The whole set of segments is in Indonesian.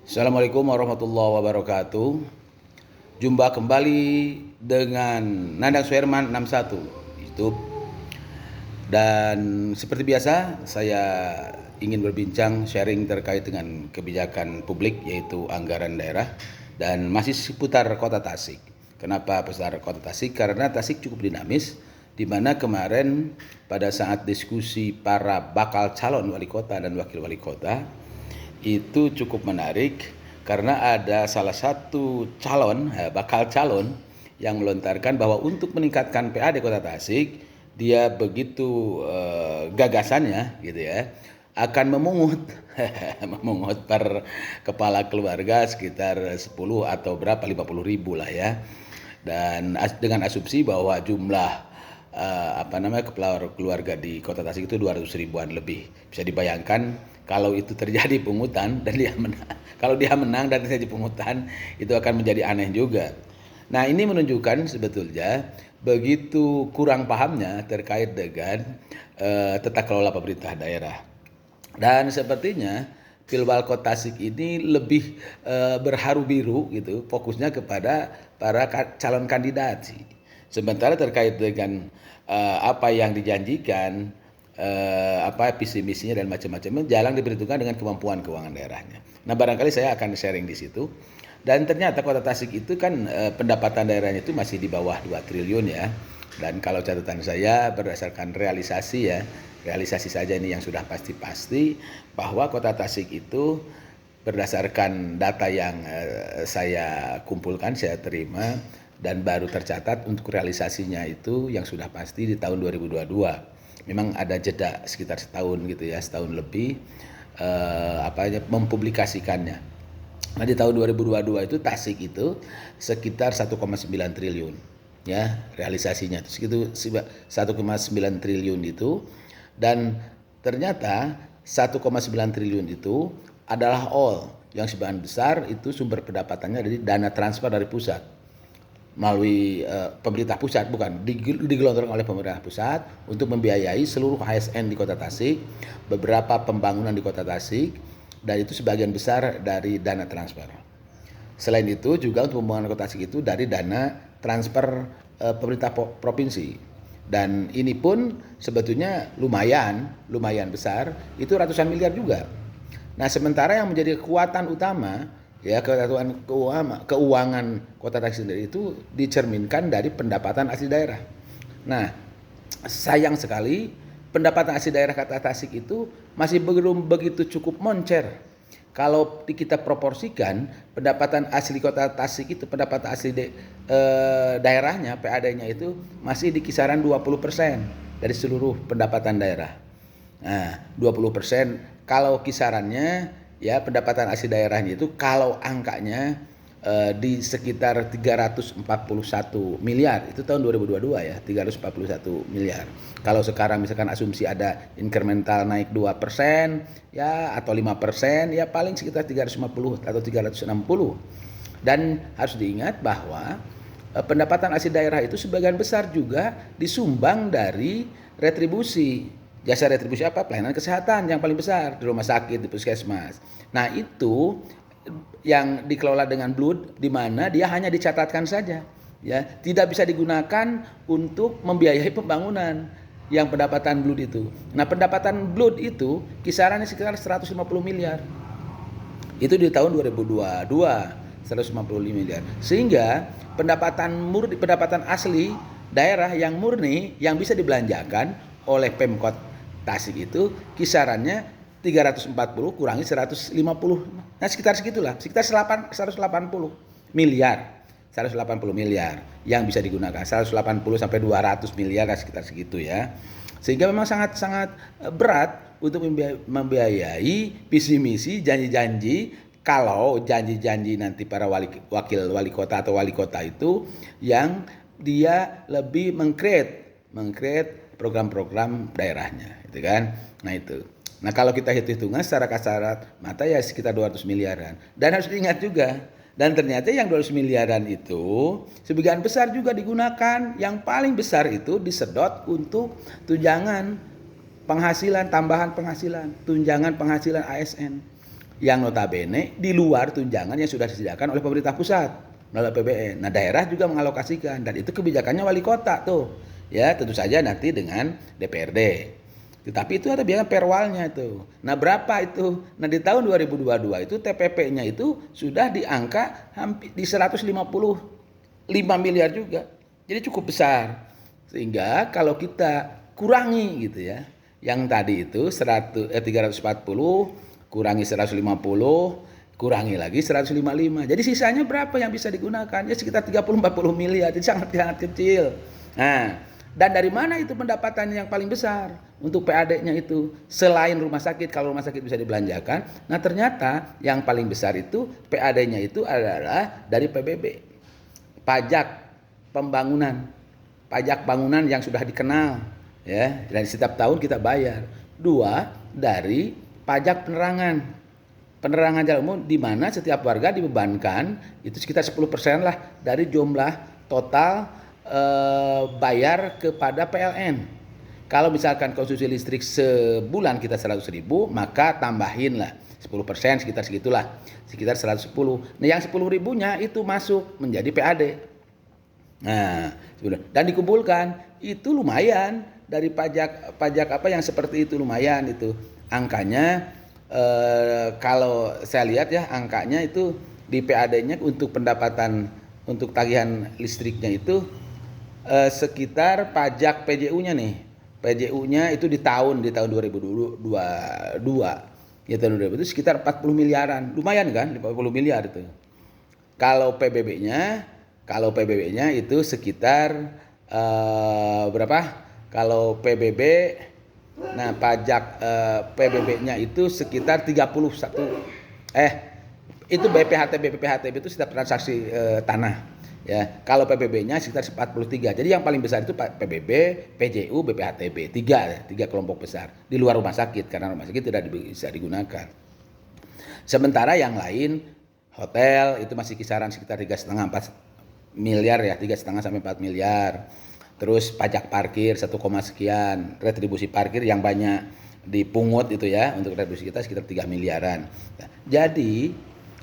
Assalamualaikum warahmatullahi wabarakatuh. Jumpa kembali dengan Nandang Suherman 61 YouTube. Dan seperti biasa, saya ingin berbincang sharing terkait dengan kebijakan publik, yaitu anggaran daerah, dan masih seputar Kota Tasik. Kenapa besar Kota Tasik? Karena Tasik cukup dinamis, di mana kemarin pada saat diskusi para bakal calon wali kota dan wakil wali kota itu cukup menarik karena ada salah satu bakal calon yang melontarkan bahwa untuk meningkatkan PAD Kota Tasik, dia begitu gagasannya gitu ya, akan memungut memungut per kepala keluarga sekitar 10 atau berapa 50 ribu lah ya, dan dengan asumsi bahwa jumlah kepala keluarga di Kota Tasik itu 200 ribuan lebih. Bisa dibayangkan kalau itu terjadi pungutan dan dia menang, kalau dia menang dan terjadi pungutan, itu akan menjadi aneh juga. Nah, ini menunjukkan sebetulnya begitu kurang pahamnya terkait dengan tata kelola pemerintah daerah. Dan sepertinya Pilwal Kota Tasik ini lebih berharu biru gitu, fokusnya kepada para calon kandidat sih. Sementara terkait dengan apa yang dijanjikan, visi misinya dan macam-macamnya, jarang diperhitungkan dengan kemampuan keuangan daerahnya. Nah, barangkali saya akan sharing di situ. Dan ternyata Kota Tasik itu kan pendapatan daerahnya itu masih di bawah 2 triliun ya. Dan kalau catatan saya berdasarkan realisasi saja ini yang sudah pasti-pasti, bahwa Kota Tasik itu berdasarkan data yang saya kumpulkan, saya terima, dan baru tercatat untuk realisasinya itu yang sudah pasti di tahun 2022. Memang ada jeda sekitar setahun gitu ya, setahun lebih mempublikasikannya. Nah, di tahun 2022 itu Tasik itu sekitar 1,9 triliun ya realisasinya, itu segitu 1,9 triliun itu. Dan ternyata 1,9 triliun itu adalah yang sebagian besar itu sumber pendapatannya dari dana transfer dari pusat melalui pemerintah pusat, bukan digelontorkan oleh pemerintah pusat untuk membiayai seluruh ASN di Kota Tasik, beberapa pembangunan di Kota Tasik, dan itu sebagian besar dari dana transfer. Selain itu juga untuk pembangunan Kota Tasik itu dari dana transfer pemerintah provinsi, dan ini pun sebetulnya lumayan besar, itu ratusan miliar juga. Nah, sementara yang menjadi kekuatan utama ya, keuangan Kota Tasik sendiri itu dicerminkan dari pendapatan asli daerah. Nah, sayang sekali pendapatan asli daerah Kota Tasik itu masih belum begitu cukup moncer. Kalau kita proporsikan pendapatan asli Kota Tasik itu, pendapatan asli daerahnya, PAD-nya itu masih di kisaran 20% dari seluruh pendapatan daerah. Nah, 20% kalau kisarannya ya, pendapatan asli daerahnya itu kalau angkanya di sekitar 341 miliar, itu tahun 2022 ya, 341 miliar. Kalau sekarang misalkan asumsi ada incremental naik 2% ya, atau 5%, ya paling sekitar 350 atau 360. Dan harus diingat bahwa pendapatan asli daerah itu sebagian besar juga disumbang dari retribusi. Jasa retribusi apa? Pelayanan kesehatan yang paling besar di rumah sakit, di puskesmas. Nah, itu yang dikelola dengan blood, di mana dia hanya dicatatkan saja, ya, tidak bisa digunakan untuk membiayai pembangunan yang pendapatan blood itu. Nah, pendapatan blood itu kisarannya sekitar 150 miliar. Itu di tahun 2022, 150 miliar. Sehingga pendapatan asli daerah yang murni yang bisa dibelanjakan oleh Pemkot Tasik itu kisarannya 340 kurangi 150. Nah, sekitar segitulah, sekitar 180 miliar. 180 miliar yang bisa digunakan, 180 sampai 200 miliar sekitar segitu ya. Sehingga memang sangat-sangat berat untuk membiayai visi misi, janji-janji. Kalau janji-janji nanti para wakil wali kota atau wali kota itu yang dia lebih mengcreate program-program daerahnya, gitu kan. Nah, itu. Nah, kalau kita hitung-hitungan secara kasar mata ya sekitar 200 miliaran. Dan harus diingat juga, dan ternyata yang 200 miliaran itu sebagian besar juga digunakan, yang paling besar itu disedot untuk tunjangan penghasilan, tambahan penghasilan, tunjangan penghasilan ASN. yang notabene di luar tunjangan yang sudah disediakan oleh pemerintah pusat melalui APBN. Nah, daerah juga mengalokasikan dan itu kebijakannya wali kota tuh. Ya, tentu saja nanti dengan DPRD. Tetapi itu ada biaya perwalnya itu. Nah, berapa itu? Nah, di tahun 2022 itu TPP-nya itu sudah di angka hampir di 155 miliar juga. Jadi cukup besar. Sehingga kalau kita kurangi gitu ya. Yang tadi itu 340 kurangi 150 kurangi lagi 155. Jadi sisanya berapa yang bisa digunakan? Ya sekitar 30-40 miliar. Jadi sangat kecil. Nah, dan dari mana itu pendapatan yang paling besar untuk PAD-nya itu? Selain rumah sakit, kalau rumah sakit bisa dibelanjakan. Nah, ternyata yang paling besar itu PAD-nya itu adalah dari PBB. Pajak pembangunan. Pajak bangunan yang sudah dikenal, ya. Dan setiap tahun kita bayar. 2 dari pajak penerangan jalan umum, di mana setiap warga dibebankan itu sekitar 10% lah dari jumlah total bayar kepada PLN. Kalau misalkan konsumsi listrik sebulan kita 100.000, maka tambahin lah 10%, sekitar segitulah, sekitar 110. Nah, yang 10.000-nya itu masuk menjadi PAD. Nah, dan dikumpulkan itu lumayan dari pajak apa yang seperti itu, lumayan itu angkanya. Kalau saya lihat ya, angkanya itu di PAD-nya untuk pendapatan untuk tagihan listriknya itu sekitar pajak PJU-nya nih. PJU-nya itu di tahun 2022 ya, tahun 2000 itu sekitar 40 miliaran. Lumayan kan, 40 miliar itu. Kalau PBB-nya itu sekitar berapa? Kalau PBB, nah pajak PBB-nya itu sekitar 31. Itu BPHTB itu setiap transaksi tanah. Ya, kalau PBB-nya sekitar 43. Jadi yang paling besar itu PBB, PJU, BPHTB. Tiga kelompok besar di luar rumah sakit, karena rumah sakit tidak bisa digunakan. Sementara yang lain hotel itu masih kisaran sekitar 3,5-4 miliar ya, 3,5 sampai 4 miliar. Terus pajak parkir 1, sekian, retribusi parkir yang banyak dipungut itu ya, untuk retribusi kita sekitar 3 miliaran. Nah, jadi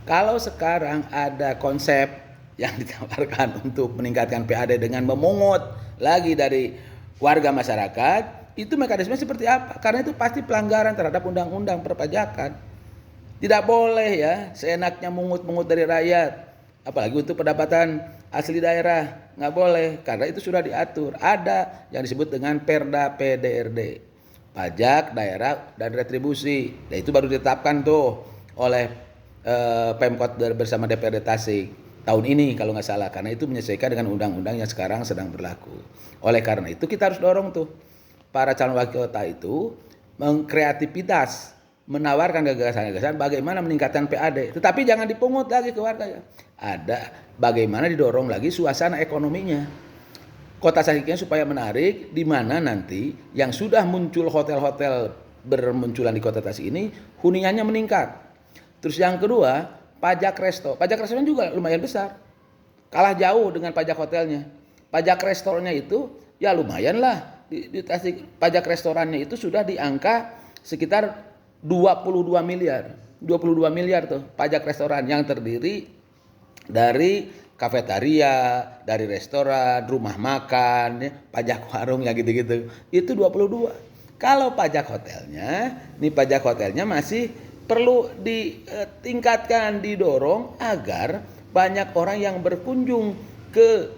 kalau sekarang ada konsep yang ditawarkan untuk meningkatkan PAD dengan memungut lagi dari warga masyarakat, itu mekanisme seperti apa? Karena itu pasti pelanggaran terhadap undang-undang perpajakan. Tidak boleh ya seenaknya mungut-mungut dari rakyat, apalagi untuk pendapatan asli daerah, nggak boleh, karena itu sudah diatur. Ada yang disebut dengan Perda PDRD, pajak daerah dan retribusi. Nah, itu baru ditetapkan tuh oleh Pemkot bersama DPRD Tasik tahun ini kalau nggak salah, karena itu menyesuaikan dengan undang-undang yang sekarang sedang berlaku. Oleh karena itu kita harus dorong tuh para calon wakil kota itu mengkreativitas, menawarkan gagasan-gagasan bagaimana meningkatkan PAD, tetapi jangan dipungut lagi ke warga ya. Ada bagaimana didorong lagi suasana ekonominya kota Tasiknya supaya menarik, di mana nanti yang sudah muncul hotel-hotel bermunculan di kota Tasik ini huniannya meningkat. Terus yang kedua, pajak restoran juga lumayan besar, kalah jauh dengan pajak hotelnya. Pajak restorannya itu ya lumayan lah di Tasik, pajak restorannya itu sudah di angka sekitar 22 miliar tuh pajak restoran, yang terdiri dari kafetaria, dari restoran, rumah makan, ya, pajak warung yang gitu-gitu. Itu 22. Kalau pajak hotelnya masih perlu ditingkatkan, didorong agar banyak orang yang berkunjung ke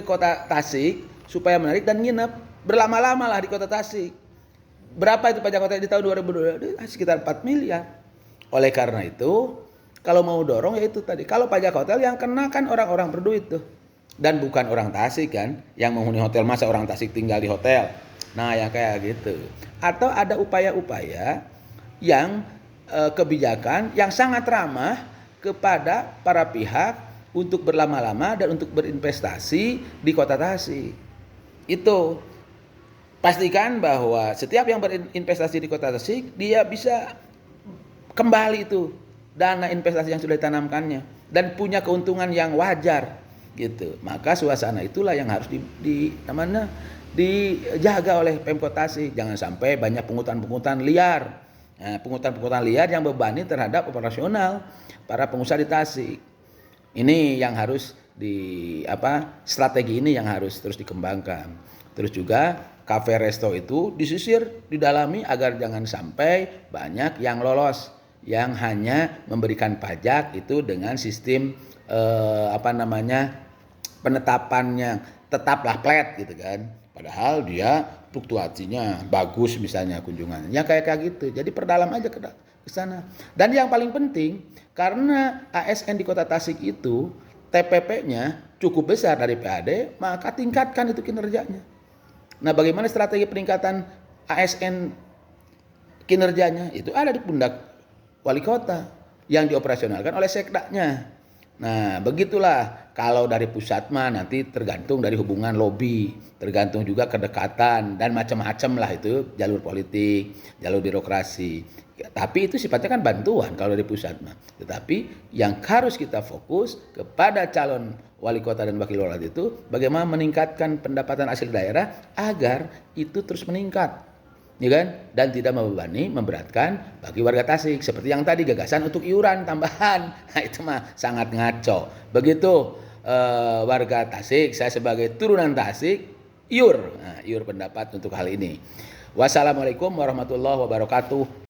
kota Tasik supaya menarik dan nginep berlama-lama lah di kota Tasik. Berapa itu pajak hotel di tahun 2022? Sekitar 4 miliar. Oleh karena itu, kalau mau dorong ya itu tadi. Kalau pajak hotel yang kena kan orang-orang berduit tuh. Dan bukan orang Tasik kan, yang menghuni hotel, masa orang Tasik tinggal di hotel. Nah, yang kayak gitu. Atau ada upaya-upaya yang kebijakan yang sangat ramah kepada para pihak untuk berlama-lama dan untuk berinvestasi di kota Tasik. Itu pastikan bahwa setiap yang berinvestasi di kota Tasik, dia bisa kembali itu dana investasi yang sudah ditanamkannya dan punya keuntungan yang wajar gitu. Maka suasana itulah yang harus dijaga oleh Pemkot Tasik. Jangan sampai banyak pungutan-pungutan liar. Nah, pungutan-pungutan liar yang bebani terhadap operasional para pengusaha di Tasik. Ini yang harus strategi ini yang harus terus dikembangkan. Terus juga kafe resto itu disisir, didalami agar jangan sampai banyak yang lolos, yang hanya memberikan pajak itu dengan sistem penetapannya tetaplah flat gitu kan. Padahal dia fluktuasinya bagus misalnya kunjungannya. Ya kayak gitu. Jadi perdalam aja ke sana. Dan yang paling penting karena ASN di Kota Tasik itu TPP-nya cukup besar dari PAD, maka tingkatkan itu kinerjanya. Nah, bagaimana strategi peningkatan ASN kinerjanya? Itu ada di pundak wali kota yang dioperasionalkan oleh sekdanya. Nah, begitulah kalau dari pusat mah nanti tergantung dari hubungan lobi, tergantung juga kedekatan dan macam-macam lah itu jalur politik, jalur birokrasi. Tapi itu sifatnya kan bantuan kalau dari pusat mah. Tetapi yang harus kita fokus kepada calon wali kota dan wakil wali itu bagaimana meningkatkan pendapatan asli daerah agar itu terus meningkat. Ya kan? Dan tidak membebani, memberatkan bagi warga Tasik. Seperti yang tadi gagasan untuk iuran tambahan. Nah, itu mah sangat ngaco. Begitu warga Tasik, saya sebagai turunan Tasik, iur pendapat untuk hal ini. Wassalamualaikum warahmatullahi wabarakatuh.